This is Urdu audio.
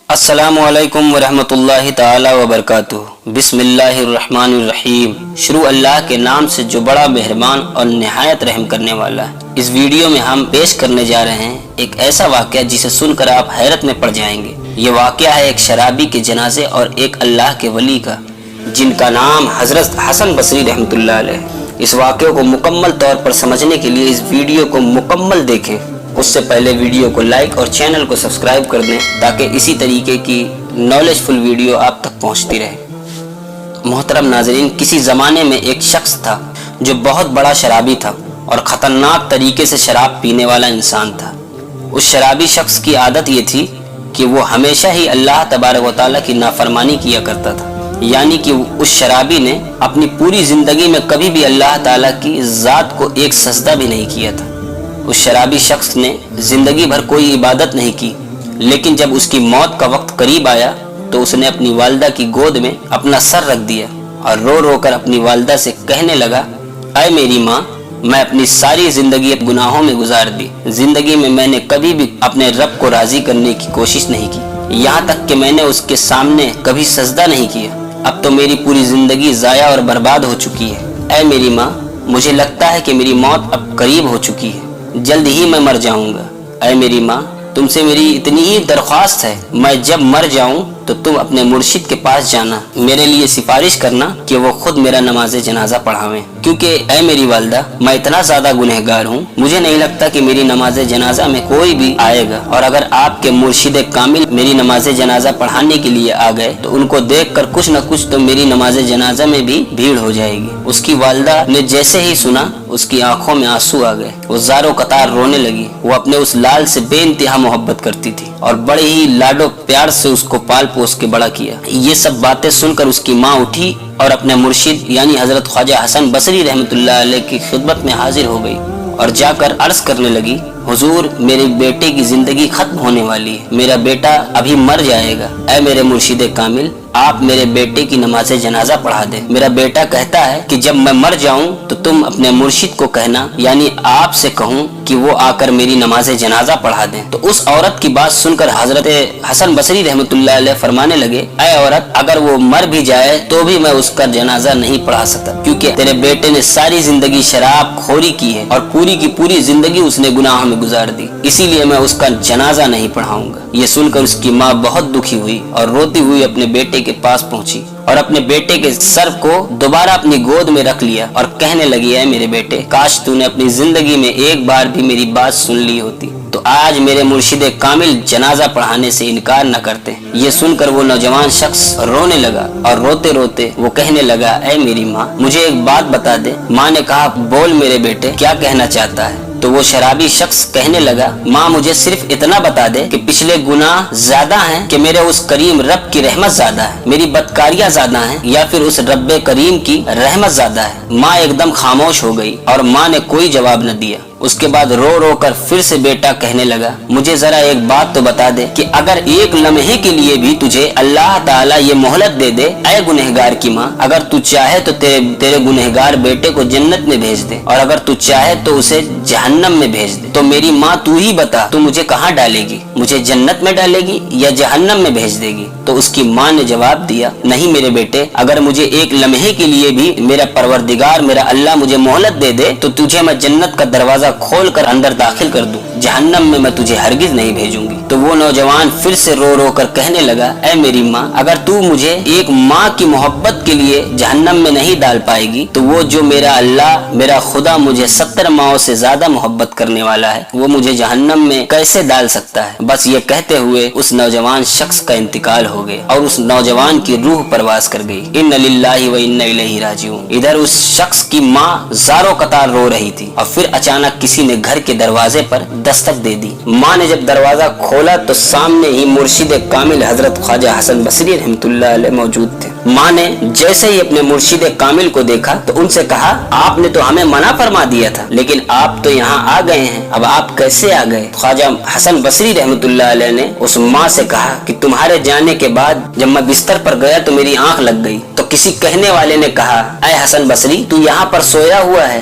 السلام علیکم ورحمۃ تعالی وبرکاتہ۔ بسم اللہ الرحمن الرحیم۔ شروع اللہ کے نام سے جو بڑا مہربان اور نہایت رحم کرنے والا ہے۔ اس ویڈیو میں ہم پیش کرنے جا رہے ہیں ایک ایسا واقعہ جسے سن کر آپ حیرت میں پڑ جائیں گے۔ یہ واقعہ ہے ایک شرابی کے جنازے اور ایک اللہ کے ولی کا، جن کا نام حضرت حسن بصری رحمۃ اللہ علیہ۔ اس واقعے کو مکمل طور پر سمجھنے کے لیے اس ویڈیو کو مکمل دیکھیں۔ اس سے پہلے ویڈیو کو لائک اور چینل کو سبسکرائب کر دیں تاکہ اسی طریقے کی نالج فل ویڈیو آپ تک پہنچتی رہے۔ محترم ناظرین، کسی زمانے میں ایک شخص تھا جو بہت بڑا شرابی تھا اور خطرناک طریقے سے شراب پینے والا انسان تھا۔ اس شرابی شخص کی عادت یہ تھی کہ وہ ہمیشہ ہی اللہ تبارک و تعالیٰ کی نافرمانی کیا کرتا تھا، یعنی کہ اس شرابی نے اپنی پوری زندگی میں کبھی بھی اللہ تعالیٰ کی ذات کو ایک سجدہ بھی نہیں کیا تھا۔ اس شرابی شخص نے زندگی بھر کوئی عبادت نہیں کی، لیکن جب اس کی موت کا وقت قریب آیا تو اس نے اپنی والدہ کی گود میں اپنا سر رکھ دیا اور رو رو کر اپنی والدہ سے کہنے لگا، اے میری ماں، میں اپنی ساری زندگی گناہوں میں گزار دی۔ زندگی میں نے کبھی بھی اپنے رب کو راضی کرنے کی کوشش نہیں کی، یہاں تک کہ میں نے اس کے سامنے کبھی سجدہ نہیں کیا۔ اب تو میری پوری زندگی ضائع اور برباد ہو چکی ہے۔ اے میری ماں، مجھے لگتا ہے کہ میری موت اب قریب ہو چکی ہے، جلد ہی میں مر جاؤں گا۔ اے میری ماں، تم سے میری اتنی ہی درخواست ہے، میں جب مر جاؤں تو تم اپنے مرشد کے پاس جانا، میرے لیے سفارش کرنا کہ وہ خود میرا نماز جنازہ پڑھاویں، کیونکہ اے میری والدہ، میں اتنا زیادہ گنہگار ہوں، مجھے نہیں لگتا کہ میری نماز جنازہ میں کوئی بھی آئے گا، اور اگر آپ کے مرشد کامل میری نماز جنازہ پڑھانے کے لیے آ گئے تو ان کو دیکھ کر کچھ نہ کچھ تو میری نماز جنازہ میں بھی بھیڑ ہو جائے گی۔ اس کی والدہ نے جیسے ہی سنا، اس کی آنکھوں میں آنسو آ گئے، وہ زاروں قطار رونے لگی۔ وہ اپنے اس لال سے بے انتہا محبت کرتی تھی اور بڑے ہی لاڈو پیار سے اس کو پال پوس کے بڑا کیا۔ یہ سب باتیں سن کر اس کی ماں اٹھی اور اپنے مرشد یعنی حضرت خواجہ حسن بصری رحمۃ اللہ علیہ کی خدمت میں حاضر ہو گئی اور جا کر عرض کرنے لگی، حضور، میرے بیٹے کی زندگی ختم ہونے والی ہے، میرا بیٹا ابھی مر جائے گا۔ اے میرے مرشد کامل، آپ میرے بیٹے کی نماز جنازہ پڑھا دیں۔ میرا بیٹا کہتا ہے کہ جب میں مر جاؤں تو تم اپنے مرشد کو کہنا، یعنی آپ سے کہوں کہ وہ آ کر میری نماز جنازہ پڑھا دیں۔ تو اس عورت کی بات سن کر حضرت حسن بصری رحمۃ اللہ علیہ فرمانے لگے، اے عورت، اگر وہ مر بھی جائے تو بھی میں اس کا جنازہ نہیں پڑھا سکتا، کیونکہ تیرے بیٹے نے ساری زندگی شراب خوری کی ہے اور پوری کی پوری زندگی اس نے گناہوں میں گزار دی، اسی لیے میں اس کا جنازہ نہیں پڑھاؤں گا۔ یہ سن کر اس کی ماں بہت دکھی ہوئی اور روتی ہوئی اپنے بیٹے کے پاس پہنچی اور اپنے بیٹے کے سر کو دوبارہ اپنی گود میں رکھ لیا اور کہنے لگی، اے میرے بیٹے، کاش تو نے اپنی زندگی میں ایک بار بھی میری بات سن لی ہوتی تو آج میرے مرشد کامل جنازہ پڑھانے سے انکار نہ کرتے۔ یہ سن کر وہ نوجوان شخص رونے لگا اور روتے روتے وہ کہنے لگا، اے میری ماں، مجھے ایک بات بتا دے۔ ماں نے کہا، بول میرے بیٹے، کیا کہنا چاہتا ہے؟ تو وہ شرابی شخص کہنے لگا، ماں، مجھے صرف اتنا بتا دے کہ پچھلے گناہ زیادہ ہیں کہ میرے اس کریم رب کی رحمت زیادہ ہے، میری بدکاریاں زیادہ ہیں یا پھر اس رب کریم کی رحمت زیادہ ہے۔ ماں ایک دم خاموش ہو گئی اور ماں نے کوئی جواب نہ دیا۔ اس کے بعد رو رو کر پھر سے بیٹا کہنے لگا، مجھے ذرا ایک بات تو بتا دے کہ اگر ایک لمحے کے لیے بھی تجھے اللہ تعالیٰ یہ مہلت دے دے، اے گنہگار کی ماں، اگر تو چاہے تو تیرے گنہگار بیٹے کو جنت میں بھیج دے اور اگر تو چاہے تو اسے جہنم میں بھیج دے، تو میری ماں تو ہی بتا، تو مجھے کہاں ڈالے گی؟ مجھے جنت میں ڈالے گی یا جہنم میں بھیج دے گی؟ تو اس کی ماں نے جواب دیا، نہیں میرے بیٹے، اگر مجھے ایک لمحے کے لیے بھی میرا پروردگار میرا اللہ مجھے مہلت دے دے تو تجھے میں جنت کا دروازہ کھول کر اندر داخل کر دوں، جہنم میں تجھے ہرگز نہیں بھیجوں گی۔ تو وہ نوجوان پھر سے رو رو کر کہنے لگا، اے میری ماں، اگر تو مجھے ایک ماں کی محبت کے لیے جہنم میں نہیں ڈال پائے گی تو وہ جو میرا اللہ میرا خدا مجھے 70 ماؤں سے زیادہ محبت کرنے والا ہے، وہ مجھے جہنم میں کیسے ڈال سکتا ہے؟ بس یہ کہتے ہوئے اس نوجوان شخص کا انتقال ہو گیا اور اس نوجوان کی روح پرواز کر گئی۔ ان للہ و انا الیہ راجعون۔ ادھر اس شخص کی ماں زاروں قطار رو رہی تھی اور پھر اچانک کسی نے گھر کے دروازے پر دستک دے دی۔ ماں نے جب دروازہ کھولا تو سامنے ہی مرشد کامل حضرت خواجہ حسن بصری رحمۃ اللہ علیہ موجود تھے۔ ماں نے جیسے ہی اپنے مرشد کامل کو دیکھا تو ان سے کہا، آپ نے تو ہمیں منع فرما دیا تھا لیکن آپ تو یہاں آ گئے ہیں، اب آپ کیسے آ گئے؟ خواجہ حسن بصری رحمۃ اللہ علیہ نے اس ماں سے کہا کہ تمہارے جانے کے بعد جب میں بستر پر گیا تو میری آنکھ لگ گئی تو کسی کہنے والے نے کہا، اے حسن بصری، تو یہاں پر سویا ہوا ہے